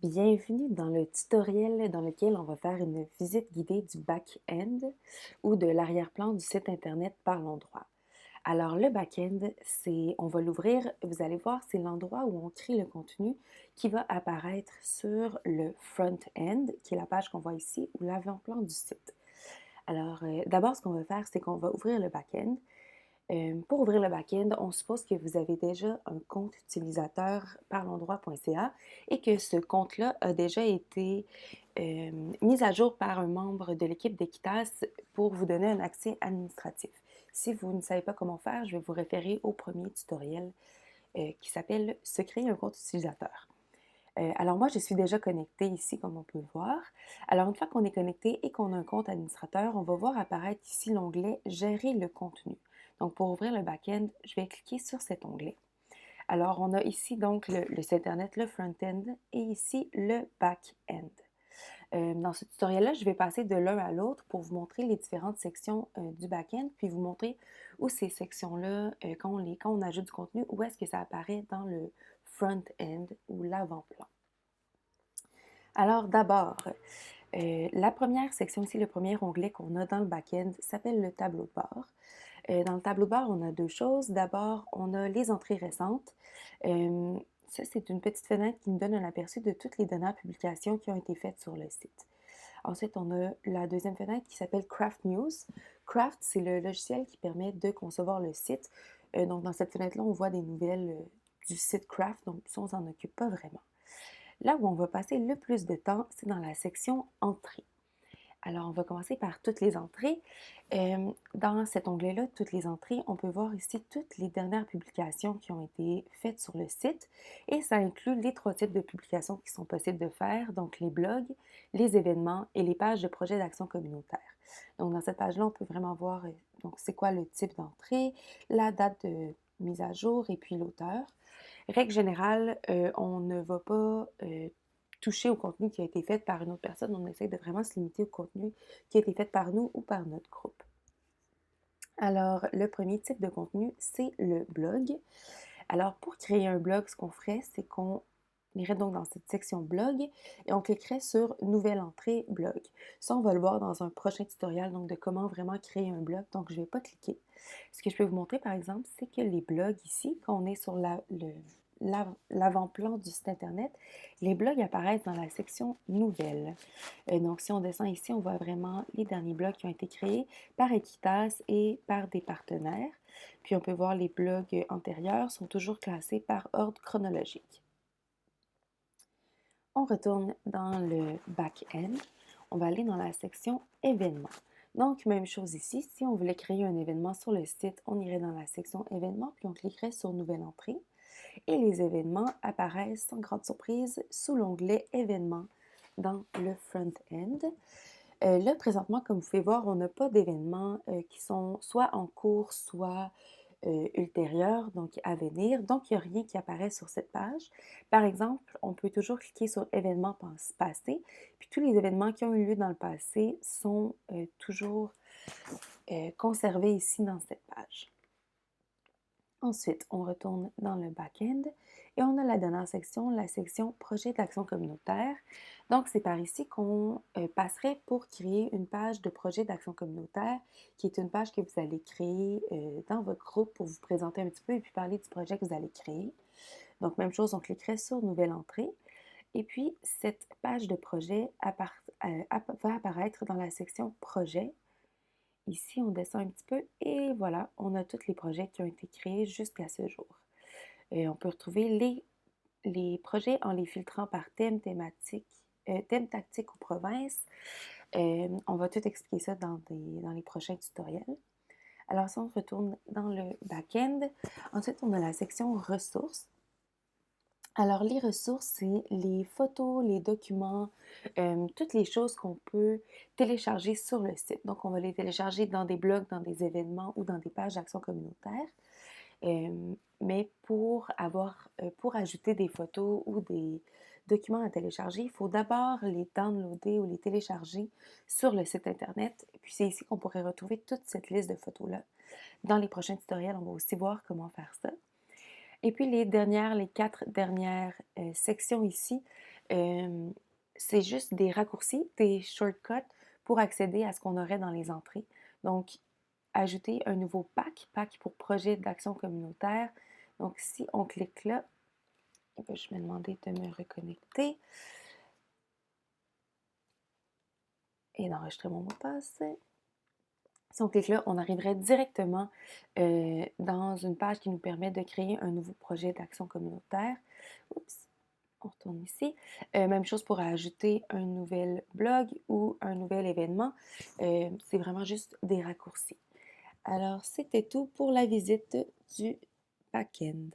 Bienvenue dans le tutoriel dans lequel on va faire une visite guidée du back-end ou de l'arrière-plan du site internet par l'endroit. Alors le back-end, on va l'ouvrir, vous allez voir, c'est l'endroit où on crée le contenu qui va apparaître sur le front-end, qui est la page qu'on voit ici, ou l'avant-plan du site. Alors d'abord, ce qu'on va faire, c'est qu'on va ouvrir le back-end. Pour ouvrir le back-end, on suppose que vous avez déjà un compte utilisateur parlendroit.ca et que ce compte-là a déjà été mis à jour par un membre de l'équipe d'Equitas pour vous donner un accès administratif. Si vous ne savez pas comment faire, je vais vous référer au premier tutoriel qui s'appelle Se créer un compte utilisateur. Alors moi, je suis déjà connectée ici, comme on peut le voir. Alors une fois qu'on est connecté et qu'on a un compte administrateur, on va voir apparaître ici l'onglet Gérer le contenu. Donc pour ouvrir le back-end, je vais cliquer sur cet onglet. Alors on a ici donc le site internet, le front-end et ici le back-end. Dans ce tutoriel-là, je vais passer de l'un à l'autre pour vous montrer les différentes sections du back-end, puis vous montrer où ces sections-là, quand on ajoute du contenu, où est-ce que ça apparaît dans le front-end ou l'avant-plan. Alors d'abord, la première section ici, le premier onglet qu'on a dans le back-end s'appelle le tableau de bord. Dans le tableau de bord, on a deux choses. D'abord, on a les entrées récentes. Ça, c'est une petite fenêtre qui nous donne un aperçu de toutes les dernières publications qui ont été faites sur le site. Ensuite, on a la deuxième fenêtre qui s'appelle Craft News. Craft, c'est le logiciel qui permet de concevoir le site. Donc, dans cette fenêtre-là, on voit des nouvelles du site Craft, donc ça, on s'en occupe pas vraiment. Là où on va passer le plus de temps, c'est dans la section Entrées. Alors, on va commencer par toutes les entrées. Dans cet onglet-là, toutes les entrées, on peut voir ici toutes les dernières publications qui ont été faites sur le site et ça inclut les trois types de publications qui sont possibles de faire, donc les blogs, les événements et les pages de projets d'action communautaire. Donc, dans cette page-là, on peut vraiment voir donc c'est quoi le type d'entrée, la date de mise à jour et puis l'auteur. Règle générale, on ne va pas toucher au contenu qui a été fait par une autre personne. On essaie de vraiment se limiter au contenu qui a été fait par nous ou par notre groupe. Alors, le premier type de contenu, c'est le blog. Alors, pour créer un blog, ce qu'on ferait, c'est qu'on irait donc dans cette section blog et on cliquerait sur Nouvelle entrée blog. Ça, on va le voir dans un prochain tutoriel, donc de comment vraiment créer un blog. Donc, je ne vais pas cliquer. Ce que je peux vous montrer, par exemple, c'est que les blogs ici, quand on est sur l'avant-plan du site Internet, les blogs apparaissent dans la section Nouvelles. Donc, si on descend ici, on voit vraiment les derniers blogs qui ont été créés par Equitas et par des partenaires. Puis, on peut voir les blogs antérieurs sont toujours classés par ordre chronologique. On retourne dans le back-end. On va aller dans la section événements. Donc, même chose ici. Si on voulait créer un événement sur le site, on irait dans la section événements, puis on cliquerait sur nouvelle entrée. Et les événements apparaissent sans grande surprise sous l'onglet événements dans le front-end. Là, présentement, comme vous pouvez voir, on n'a pas d'événements qui sont soit en cours, soit ultérieurs, donc à venir. Donc, il n'y a rien qui apparaît sur cette page. Par exemple, on peut toujours cliquer sur événements passés, puis tous les événements qui ont eu lieu dans le passé sont toujours conservés ici dans cette page. Ensuite, on retourne dans le back-end et on a la dernière section, la section projet d'action communautaire. Donc, c'est par ici qu'on passerait pour créer une page de projet d'action communautaire, qui est une page que vous allez créer dans votre groupe pour vous présenter un petit peu et puis parler du projet que vous allez créer. Donc, même chose, on cliquerait sur Nouvelle entrée. Et puis, cette page de projet va apparaître dans la section Projet. Ici, on descend un petit peu et voilà, on a tous les projets qui ont été créés jusqu'à ce jour. On peut retrouver les projets en les filtrant par thème, thématique, thème tactique ou province. On va tout expliquer ça dans les prochains tutoriels. Alors, si on retourne dans le back-end, ensuite, on a la section ressources. Alors, les ressources, c'est les photos, les documents, toutes les choses qu'on peut télécharger sur le site. Donc, on va les télécharger dans des blogs, dans des événements ou dans des pages d'action communautaire. Mais pour ajouter des photos ou des documents à télécharger, il faut d'abord les downloader ou les télécharger sur le site Internet. Puis c'est ici qu'on pourrait retrouver toute cette liste de photos-là. Dans les prochains tutoriels, on va aussi voir comment faire ça. Et puis les quatre dernières sections ici C'est juste des raccourcis, des shortcuts pour accéder à ce qu'on aurait dans les entrées. Donc, ajouter un nouveau pack pour projet d'action communautaire. Donc, si on clique là, je vais demander de me reconnecter et d'enregistrer mon mot de passe. Si on clique là, on arriverait directement dans une page qui nous permet de créer un nouveau projet d'action communautaire. Oups, on retourne ici. Même chose pour ajouter un nouvel blog ou un nouvel événement. C'est vraiment juste des raccourcis. Alors, c'était tout pour la visite du back-end.